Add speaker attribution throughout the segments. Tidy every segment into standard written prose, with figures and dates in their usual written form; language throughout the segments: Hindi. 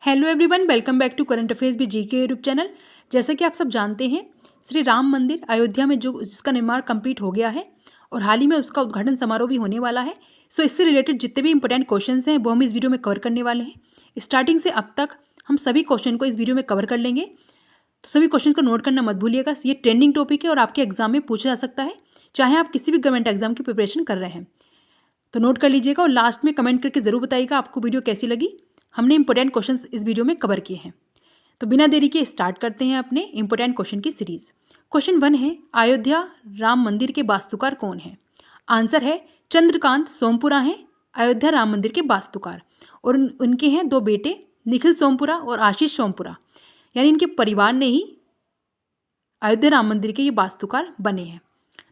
Speaker 1: Hello everyone, welcome back to current affairs भी जीके यूट्यूब चैनल। जैसा कि आप सब जानते हैं, श्री राम मंदिर अयोध्या में जो जिसका निर्माण कंप्लीट हो गया है और हाल ही में उसका उद्घाटन समारोह भी होने वाला है। सो इससे रिलेटेड जितने भी इंपॉर्टेंट क्वेश्चंस हैं वो हम इस वीडियो में कवर करने वाले हैं। स्टार्टिंग से अब तक हम सभी क्वेश्चन को इस वीडियो में कवर कर लेंगे, तो सभी क्वेश्चन को नोट करना मत भूलिएगा। ये ट्रेंडिंग टॉपिक है और आपके एग्जाम में पूछा जा सकता है, चाहे आप किसी भी गवर्नमेंट एग्जाम की प्रिपरेशन कर रहे हैं। तो नोट कर लीजिएगा और लास्ट में कमेंट करके ज़रूर बताइएगा आपको वीडियो कैसी लगी। हमने इंपॉर्टेंट क्वेश्चंस इस वीडियो में कवर किए हैं। तो बिना देरी के स्टार्ट करते हैं अपने इंपॉर्टेंट क्वेश्चन की सीरीज। क्वेश्चन 1 है, अयोध्या राम मंदिर के वास्तुकार कौन है? आंसर है चंद्रकांत सोमपुरा हैं अयोध्या राम मंदिर के वास्तुकार, और उनके हैं 2 बेटे, निखिल सोमपुरा और आशीष सोमपुरा। यानी इनके परिवार ने ही अयोध्या राम मंदिर के ये वास्तुकार बने हैं।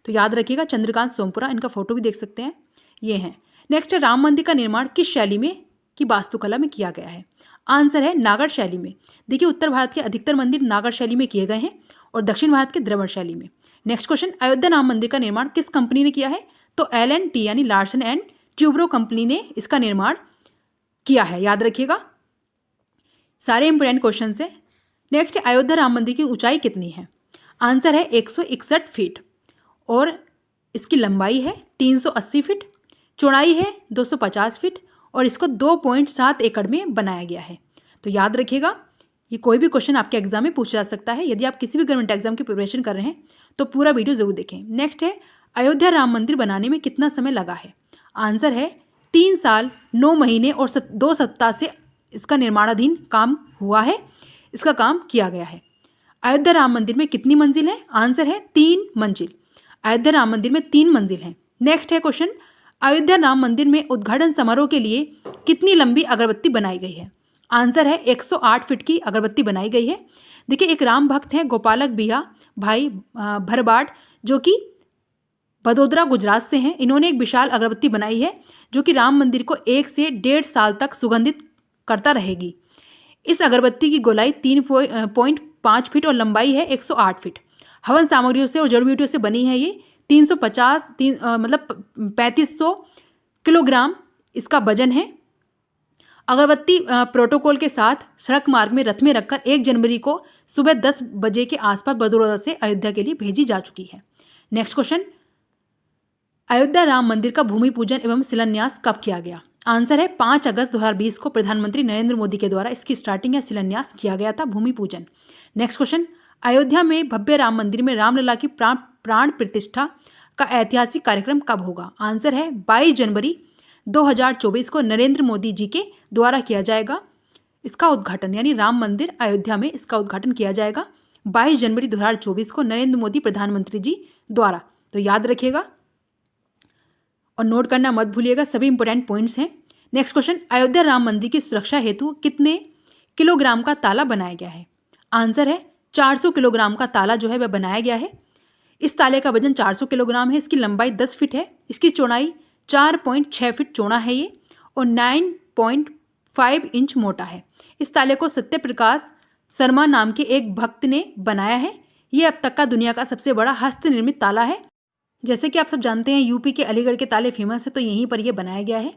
Speaker 1: तो याद रखिएगा चंद्रकांत सोमपुरा, इनका फोटो भी देख सकते हैं, ये हैं। नेक्स्ट है, राम मंदिर का निर्माण किस शैली में की वास्तुकला में किया गया है? आंसर है नागर शैली में। देखिए, उत्तर भारत के अधिकतर मंदिर नागर शैली में किए गए हैं और दक्षिण भारत के द्रविड़ शैली में। नेक्स्ट क्वेश्चन, अयोध्या राम मंदिर का निर्माण किस कंपनी ने किया है? तो L&T यानी लार्सन एंड ट्यूब्रो कंपनी ने इसका निर्माण किया है। याद रखिएगा, सारे इंपोर्टेंट क्वेश्चन है। नेक्स्ट, अयोध्या राम मंदिर की ऊंचाई कितनी है? आंसर है 161 फीट, और इसकी लंबाई है 380 फीट, चौड़ाई है 250 फीट, और इसको 2.7 एकड़ में बनाया गया है। तो याद रखिएगा, ये कोई भी क्वेश्चन आपके एग्जाम में पूछा जा सकता है। यदि आप किसी भी गवर्नमेंट एग्जाम की प्रिपरेशन कर रहे हैं तो पूरा वीडियो जरूर देखें। नेक्स्ट है, अयोध्या राम मंदिर बनाने में कितना समय लगा है? आंसर है 3 साल 9 महीने और 2 सप्ताह से इसका निर्माणाधीन काम हुआ है, इसका काम किया गया है। अयोध्या राम मंदिर में कितनी मंजिल है? आंसर है 3 मंजिल। अयोध्या राम मंदिर में 3 मंजिल हैं। नेक्स्ट है क्वेश्चन, अयोध्या राम मंदिर में उद्घाटन समारोह के लिए कितनी लंबी अगरबत्ती बनाई गई है? आंसर है 108 फीट की अगरबत्ती बनाई गई है। देखिए, एक राम भक्त हैं गोपालक बिया भाई भरबाट, जो कि बड़ोदरा गुजरात से हैं। इन्होंने एक विशाल अगरबत्ती बनाई है जो कि राम मंदिर को 1 से 1.5 साल तक सुगंधित करता रहेगी। इस अगरबत्ती की गोलाई 3.5 फीट और लंबाई है 108 फीट। हवन सामग्रियों से और जड़ी बूटियों से बनी है ये। 3500 किलोग्राम इसका वजन है। अगरबत्ती प्रोटोकॉल के साथ सड़क मार्ग में रथ में रखकर 1 जनवरी को सुबह 10 बजे के आसपास बड़ौदा से अयोध्या के लिए भेजी जा चुकी है। नेक्स्ट क्वेश्चन, अयोध्या राम मंदिर का भूमि पूजन एवं शिलान्यास कब किया गया? आंसर है 5 अगस्त 2020 को प्रधानमंत्री नरेंद्र मोदी के द्वारा इसकी स्टार्टिंग या शिलान्यास किया गया था, भूमि पूजन। नेक्स्ट क्वेश्चन, अयोध्या में भव्य राम मंदिर में रामलला की प्राण प्रतिष्ठा का ऐतिहासिक कार्यक्रम कब होगा? आंसर है 22 जनवरी 2024 को नरेंद्र मोदी जी के द्वारा किया जाएगा इसका उद्घाटन, यानी राम मंदिर अयोध्या में इसका उद्घाटन किया जाएगा 22 जनवरी 2024 को नरेंद्र मोदी प्रधानमंत्री जी द्वारा। तो याद रखिएगा और नोट करना मत भूलिएगा, सभी इंपॉर्टेंट पॉइंट्स हैं। नेक्स्ट क्वेश्चन, अयोध्या राम मंदिर की सुरक्षा हेतु कितने किलोग्राम का ताला बनाया गया है? आंसर है 400 किलोग्राम का ताला जो है वह बनाया गया है। इस ताले का वजन 400 किलोग्राम है, इसकी लंबाई 10 फीट है, इसकी चौड़ाई 4.6 फीट चौड़ा है ये, और 9.5 इंच मोटा है। इस ताले को सत्यप्रकाश शर्मा नाम के एक भक्त ने बनाया है। ये अब तक का दुनिया का सबसे बड़ा हस्तनिर्मित ताला है। जैसे कि आप सब जानते हैं, यूपी के अलीगढ़ के ताले फेमस है, तो यहीं पर यह बनाया गया है।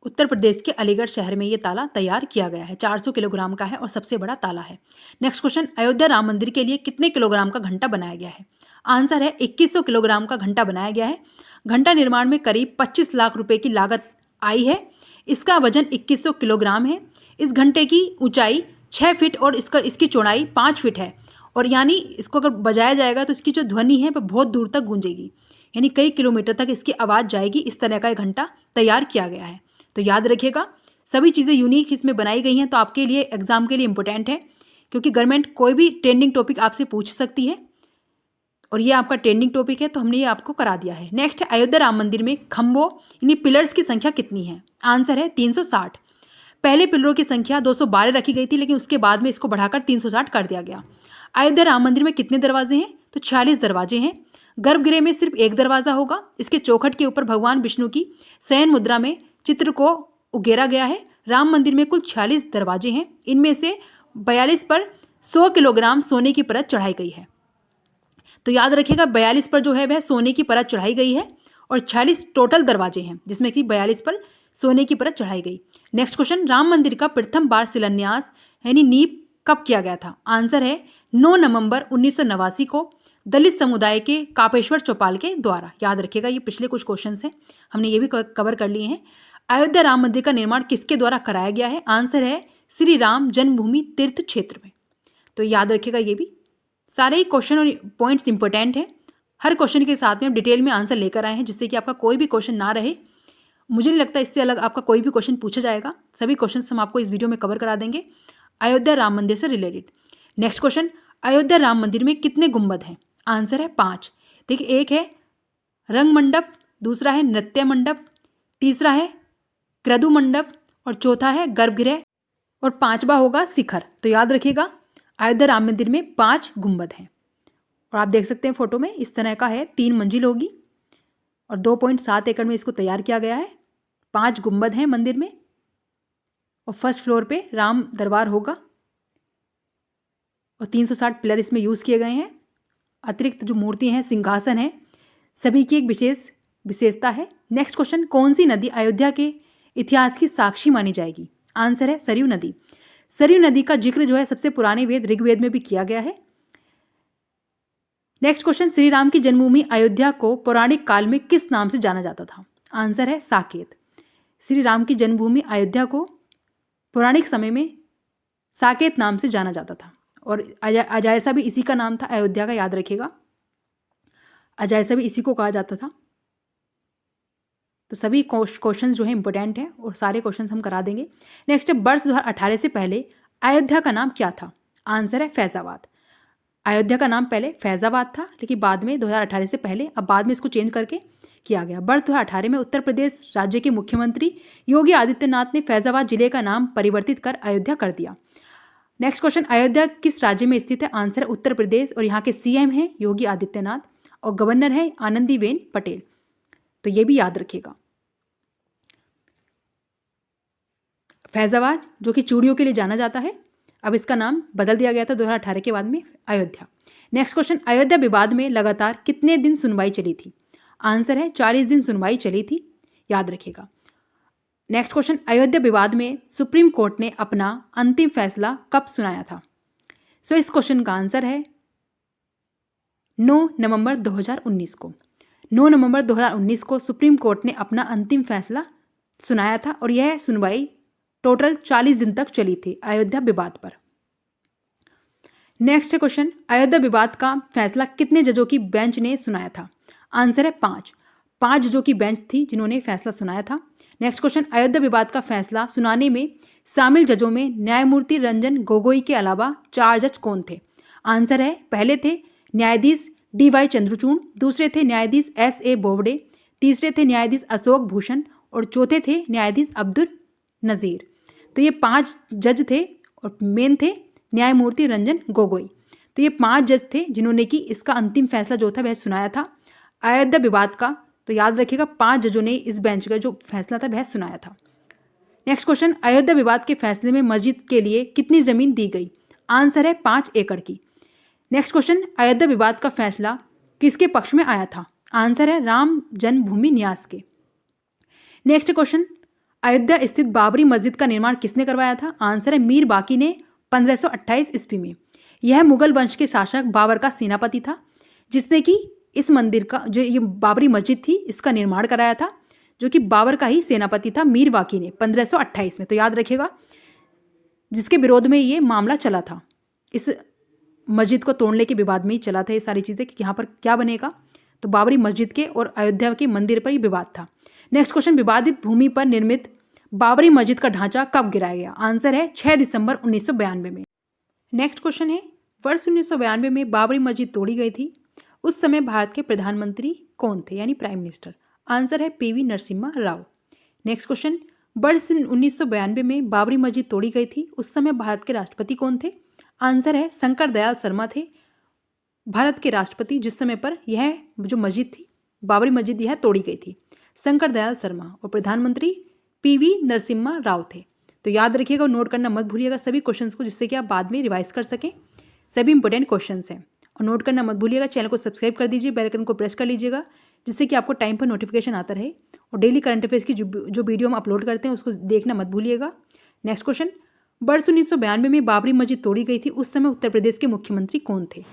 Speaker 1: उत्तर प्रदेश के अलीगढ़ शहर में ये ताला तैयार किया गया है। 400 किलोग्राम का है और सबसे बड़ा ताला है। नेक्स्ट क्वेश्चन, अयोध्या राम मंदिर के लिए कितने किलोग्राम का घंटा बनाया गया है? आंसर है 2100 किलोग्राम का घंटा बनाया गया है। घंटा निर्माण में करीब 25 लाख रुपए की लागत आई है। इसका वजन 2100 किलोग्राम है। इस घंटे की ऊंचाई 6 फीट और इसकी चौड़ाई 5 फीट है, और यानी इसको अगर बजाया जाएगा तो इसकी जो ध्वनि है वह बहुत दूर तक गूंजेगी, यानी कई किलोमीटर तक इसकी आवाज़ जाएगी। इस तरह का घंटा तैयार किया गया है। तो याद रखिएगा, सभी चीज़ें यूनिक इसमें बनाई गई हैं, तो आपके लिए एग्जाम के लिए इंपॉर्टेंट है, क्योंकि गवर्नमेंट कोई भी ट्रेंडिंग टॉपिक आपसे पूछ सकती है और ये आपका ट्रेंडिंग टॉपिक है, तो हमने ये आपको करा दिया है। नेक्स्ट है, अयोध्या राम मंदिर में खंभों यानी पिलर्स की संख्या कितनी है? आंसर है 360। पहले पिलरों की संख्या 212 रखी गई थी, लेकिन उसके बाद में इसको बढ़ाकर 360 कर दिया गया। अयोध्या राम मंदिर में कितने दरवाजे हैं? तो 46 दरवाजे हैं। गर्भगृह में सिर्फ 1 दरवाजा होगा। इसके चौखट के ऊपर भगवान विष्णु की शयन मुद्रा में चित्र को उकेरा गया है। राम मंदिर में कुल 46 दरवाजे हैं। इनमें से 42 पर 100 किलोग्राम सोने की परत चढ़ाई गई है। तो याद रखिएगा, 42 पर जो है वह सोने की परत चढ़ाई गई है और 46 टोटल दरवाजे हैं, जिसमें कि 42 पर सोने की परत चढ़ाई गई। नेक्स्ट क्वेश्चन, राम मंदिर का प्रथम बार शिलान्यास यानी नींव कब किया गया था? आंसर है 9 नवंबर 1989 को दलित समुदाय के कापेश्वर चौपाल के द्वारा। याद रखिएगा, ये पिछले कुछ क्वेश्चन हैं, हमने ये भी कवर कर लिए हैं। अयोध्या राम मंदिर का निर्माण किसके द्वारा कराया गया है? आंसर है श्री राम जन्मभूमि तीर्थ क्षेत्र में। तो याद रखिएगा, ये भी सारे ही क्वेश्चन और पॉइंट्स इंपॉर्टेंट हैं। हर क्वेश्चन के साथ में हम डिटेल में आंसर लेकर आए हैं, जिससे कि आपका कोई भी क्वेश्चन ना रहे। मुझे नहीं लगता इससे अलग आपका कोई भी क्वेश्चन पूछा जाएगा। सभी क्वेश्चन हम आपको इस वीडियो में कवर करा देंगे अयोध्या राम मंदिर से related. Next question, Ayodhya Ram मंदिर में कितने गुंबद हैं? आंसर है 5। देखिए, एक है रंग मंडप, दूसरा है नृत्य मंडप, तीसरा है क्रतु मंडप और चौथा है गर्भगृह और पांचवा होगा शिखर। तो याद रखिएगा, अयोध्या राम मंदिर में 5 गुंबद हैं। और आप देख सकते हैं फोटो में, इस तरह का है, 3 मंजिल होगी और 2.7 एकड़ में इसको तैयार किया गया है। 5 गुंबद हैं मंदिर में और फर्स्ट फ्लोर पे राम दरबार होगा और 360 पिलर इसमें यूज़ किए गए हैं। अतिरिक्त जो मूर्ति हैं, सिंहासन है, सभी की एक विशेषता है। नेक्स्ट क्वेश्चन, कौन सी नदी अयोध्या के इतिहास की साक्षी मानी जाएगी? आंसर है सरयू नदी। सरयू नदी का जिक्र जो है सबसे पुराने वेद ऋग्वेद में भी किया गया है। नेक्स्ट क्वेश्चन, श्री राम की जन्मभूमि अयोध्या को पौराणिक काल में किस नाम से जाना जाता था? आंसर है साकेत। श्री राम की जन्मभूमि अयोध्या को पौराणिक समय में साकेत नाम से जाना जाता था और अजायसा भी इसी का नाम था अयोध्या का। याद रखिएगा, अजायसा भी इसी को कहा जाता था। तो सभी क्वेश्चंस जो है इंपॉर्टेंट हैं और सारे क्वेश्चंस हम करा देंगे। नेक्स्ट है, वर्ष 2018 से पहले अयोध्या का नाम क्या था? आंसर है फैजाबाद। अयोध्या का नाम पहले फैजाबाद था, लेकिन बाद में 2018 से पहले, अब बाद में इसको चेंज करके किया गया। वर्ष 2018 में उत्तर प्रदेश राज्य के मुख्यमंत्री योगी आदित्यनाथ ने फैजाबाद जिले का नाम परिवर्तित कर अयोध्या कर दिया। नेक्स्ट क्वेश्चन, अयोध्या किस राज्य में स्थित है? आंसर है उत्तर प्रदेश और यहाँ के सीएम हैं योगी आदित्यनाथ और गवर्नर है आनंदीबेन पटेल। तो ये भी याद रखिएगा। फैजाबाद जो कि चूड़ियों के लिए जाना जाता है, अब इसका नाम बदल दिया गया था 2018 के बाद में अयोध्या। नेक्स्ट क्वेश्चन, अयोध्या विवाद में लगातार कितने दिन सुनवाई चली थी? आंसर है 40 दिन सुनवाई चली थी। याद रखिएगा। नेक्स्ट क्वेश्चन, अयोध्या विवाद में सुप्रीम कोर्ट ने अपना अंतिम फैसला कब सुनाया था? सो इस क्वेश्चन का आंसर है 9 नवंबर 2019 को। 9 नवंबर 2019 को सुप्रीम कोर्ट ने अपना अंतिम फैसला सुनाया था और यह सुनवाई टोटल 40 दिन तक चली थी अयोध्या विवाद पर। नेक्स्ट है क्वेश्चन, अयोध्या विवाद का फैसला कितने जजों की बेंच ने सुनाया था? आंसर है 5 जजों की बेंच थी जिन्होंने फैसला सुनाया था। नेक्स्ट क्वेश्चन, अयोध्या विवाद का फैसला सुनाने में शामिल जजों में न्यायमूर्ति रंजन गोगोई के अलावा 4 जज कौन थे? आंसर है, पहले थे न्यायाधीश DY चंद्रचूड़, दूसरे थे न्यायाधीश SA बोबडे, तीसरे थे न्यायाधीश अशोक भूषण और चौथे थे न्यायाधीश अब्दुल नज़ीर। तो ये 5 जज थे और मेन थे न्यायमूर्ति रंजन गोगोई। तो ये 5 जज थे जिन्होंने कि इसका अंतिम फैसला जो था वह सुनाया था अयोध्या विवाद का। तो याद रखिएगा, 5 जजों ने इस बेंच का जो फैसला था वह सुनाया था। नेक्स्ट क्वेश्चन, अयोध्या विवाद के फैसले में मस्जिद के लिए कितनी जमीन दी गई? आंसर है 5 एकड़ की। नेक्स्ट क्वेश्चन, अयोध्या विवाद का फैसला किसके पक्ष में आया था? आंसर है राम जन्मभूमि न्यास के। नेक्स्ट क्वेश्चन, अयोध्या स्थित बाबरी मस्जिद का निर्माण किसने करवाया था? आंसर है मीर बाकी ने 1528 ईस्वी में। यह मुगल वंश के शासक बाबर का सेनापति था जिसने कि इस मंदिर का जो ये बाबरी मस्जिद थी इसका निर्माण कराया था, जो कि बाबर का ही सेनापति था मीर बाकी ने 1528 में। तो याद रखिएगा, जिसके विरोध में ये मामला चला था, इस मस्जिद को तोड़ने के विवाद में ही चला था ये सारी चीज़ें कि यहाँ पर क्या बनेगा। तो बाबरी मस्जिद के और अयोध्या के मंदिर पर ही विवाद था। नेक्स्ट क्वेश्चन, विवादित भूमि पर निर्मित बाबरी मस्जिद का ढांचा कब गिराया गया? आंसर है 6 दिसंबर 1992 में। नेक्स्ट क्वेश्चन है, वर्ष 1992 में बाबरी मस्जिद तोड़ी गई थी, उस समय भारत के प्रधानमंत्री कौन थे यानी प्राइम मिनिस्टर? आंसर है PV Narasimha Rao. Next question, वर्ष 1992 में बाबरी मस्जिद तोड़ी गई थी, उस समय भारत के राष्ट्रपति कौन थे? आंसर है शंकर दयाल शर्मा थे भारत के राष्ट्रपति जिस समय पर यह जो मस्जिद थी बाबरी मस्जिद यह तोड़ी गई थी। शंकर दयाल शर्मा और प्रधानमंत्री PV नरसिम्हा राव थे। तो याद रखिएगा और नोट करना मत भूलिएगा सभी क्वेश्चंस को, जिससे कि आप बाद में रिवाइज कर सकें। सभी इंपॉर्टेंट क्वेश्चंस हैं और नोट करना मत भूलिएगा। चैनल को सब्सक्राइब कर दीजिए, बेल आइकन को प्रेस कर लीजिएगा जिससे कि आपको टाइम पर नोटिफिकेशन आता रहे। और डेली करंट अफेयर्स की जो वीडियो हम अपलोड करते हैं उसको देखना मत भूलिएगा। नेक्स्ट क्वेश्चन, वर्ष 1992 में बाबरी मस्जिद तोड़ी गई थी, उस समय उत्तर प्रदेश के मुख्यमंत्री कौन थे?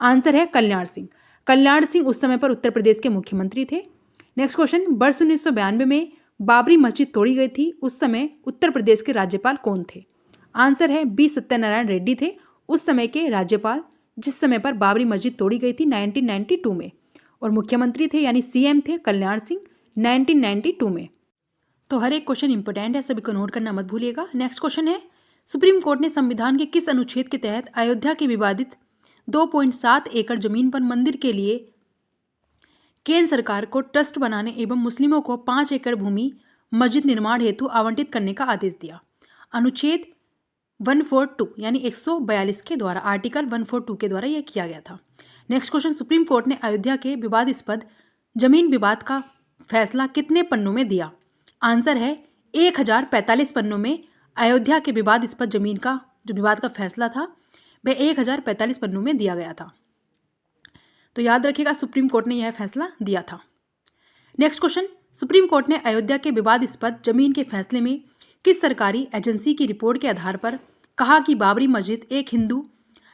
Speaker 1: आंसर है कल्याण सिंह। कल्याण सिंह उस समय पर उत्तर प्रदेश के मुख्यमंत्री थे। नेक्स्ट क्वेश्चन, वर्ष 1992 में बाबरी मस्जिद तोड़ी गई थी, उस समय उत्तर प्रदेश के राज्यपाल कौन थे? आंसर है बी सत्यनारायण रेड्डी थे उस समय के राज्यपाल, जिस समय पर बाबरी मस्जिद तोड़ी गई थी 1992 में। और मुख्यमंत्री थे यानी सीएम थे कल्याण सिंह 1992 में। तो हर एक क्वेश्चन इंपॉर्टेंट है, सभी को नोट करना मत भूलिएगा। नेक्स्ट क्वेश्चन है, सुप्रीम कोर्ट ने संविधान के किस अनुच्छेद के तहत अयोध्या के विवादित 2.7 एकड़ जमीन पर मंदिर के लिए केंद्र सरकार को ट्रस्ट बनाने एवं मुस्लिमों को 5 एकड़ भूमि मस्जिद निर्माण हेतु आवंटित करने का आदेश दिया? अनुच्छेद 142 यानी 142 के द्वारा, आर्टिकल 142 के द्वारा यह किया गया था। नेक्स्ट क्वेश्चन, सुप्रीम कोर्ट ने अयोध्या के विवादास्पद जमीन विवाद का फैसला कितने पन्नों में दिया? आंसर है 1045 पन्नों में अयोध्या के विवादास्पद जमीन का जो विवाद का फैसला था वह 1045 पन्नों में दिया गया था। तो याद रखिएगा सुप्रीम कोर्ट ने यह फैसला दिया था। नेक्स्ट क्वेश्चन, सुप्रीम कोर्ट ने अयोध्या के विवादास्पद जमीन के फैसले में किस सरकारी एजेंसी की रिपोर्ट के आधार पर कहा कि बाबरी मस्जिद एक हिंदू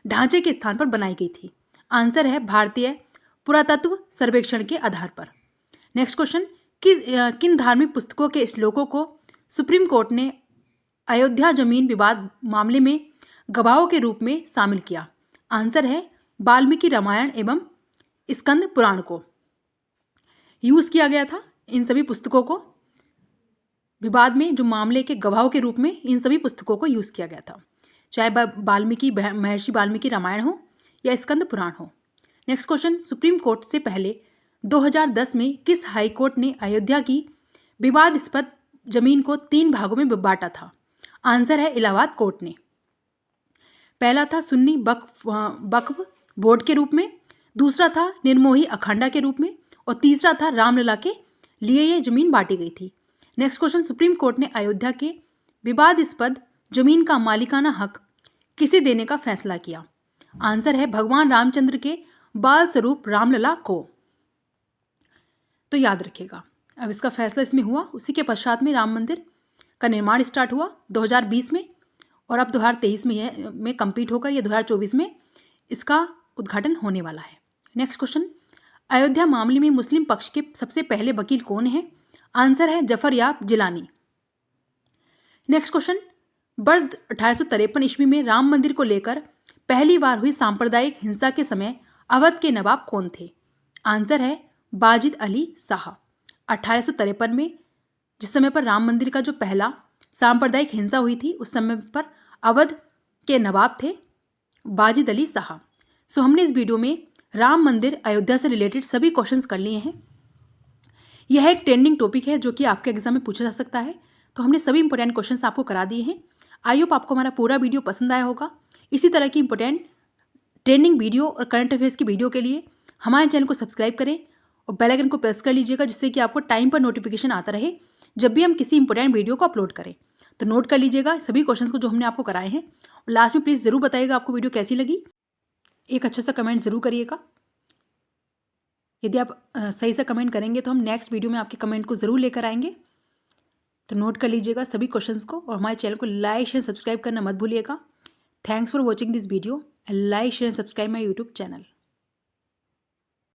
Speaker 1: ढांचे के स्थान पर बनाई गई थी? आंसर है भारतीय पुरातत्व सर्वेक्षण के आधार पर। नेक्स्ट क्वेश्चन, किन धार्मिक पुस्तकों के श्लोकों को सुप्रीम कोर्ट ने अयोध्या जमीन विवाद मामले में गवाहों के रूप में शामिल किया? आंसर है वाल्मीकि रामायण एवं स्कंद पुराण को यूज किया गया था। इन सभी पुस्तकों को विवाद में जो मामले के गवाहों के रूप में इन सभी पुस्तकों को यूज किया गया था, चाहे महर्षि वाल्मीकि रामायण हो या स्कंद पुराण हो। नेक्स्ट क्वेश्चन, सुप्रीम कोर्ट से पहले 2010 में किस हाई कोर्ट ने अयोध्या की विवादास्पद जमीन को 3 भागों में बांटा था? आंसर है इलाहाबाद कोर्ट ने। पहला था सुन्नी वक्फ बोर्ड के रूप में, दूसरा था निर्मोही अखांडा के रूप में और तीसरा था रामलला के लिए ये जमीन बांटी गई थी। नेक्स्ट क्वेश्चन, सुप्रीम कोर्ट ने अयोध्या के विवादास्पद जमीन का मालिकाना हक किसे देने का फैसला किया? आंसर है भगवान रामचंद्र के बाल स्वरूप रामलला को। तो याद रखिएगा, अब इसका फैसला इसमें हुआ। उसी के पश्चात में राम मंदिर का निर्माण स्टार्ट हुआ 2020 में और अब 2023 में कंप्लीट होकर ये 2024 में इसका उद्घाटन होने वाला है। नेक्स्ट क्वेश्चन, अयोध्या मामले में मुस्लिम पक्ष के सबसे पहले वकील कौन है? आंसर है जफर याब जिलानी। नेक्स्ट क्वेश्चन, वर्ष 1853 ईस्वी में राम मंदिर को लेकर पहली बार हुई सांप्रदायिक हिंसा के समय अवध के नवाब कौन थे? आंसर है बाजिद अली शाह। 1853 में जिस समय पर राम मंदिर का जो पहला सांप्रदायिक हिंसा हुई थी उस समय पर अवध के नवाब थे बाजिद अली शाह। सो हमने इस वीडियो में राम मंदिर अयोध्या से रिलेटेड सभी क्वेश्चंस कर लिए हैं। यह एक ट्रेंडिंग टॉपिक है जो कि आपके एग्जाम में पूछा जा सकता है, तो हमने सभी इंपॉर्टेंट क्वेश्चंस आपको करा दिए हैं। आई होप आपको हमारा पूरा वीडियो पसंद आया होगा। इसी तरह की इंपॉर्टेंट ट्रेंडिंग वीडियो और करंट अफेयर्स की वीडियो के लिए हमारे चैनल को सब्सक्राइब करें और बेल आइकन को प्रेस कर लीजिएगा, जिससे कि आपको टाइम पर नोटिफिकेशन आता रहे जब भी हम किसी इंपॉर्टेंट वीडियो को अपलोड करें। तो नोट कर लीजिएगा सभी क्वेश्चंस को जो हमने आपको कराए हैं। और लास्ट में प्लीज़ ज़रूर बताइएगा आपको वीडियो कैसी लगी। एक अच्छा सा कमेंट ज़रूर करिएगा। यदि आप सही से कमेंट करेंगे तो हम नेक्स्ट वीडियो में आपके कमेंट को ज़रूर लेकर आएंगे। तो नोट कर लीजिएगा सभी क्वेश्चंस को और हमारे चैनल को लाइक शेयर सब्सक्राइब करना मत भूलिएगा। Thanks for watching this video and like share subscribe my YouTube channel.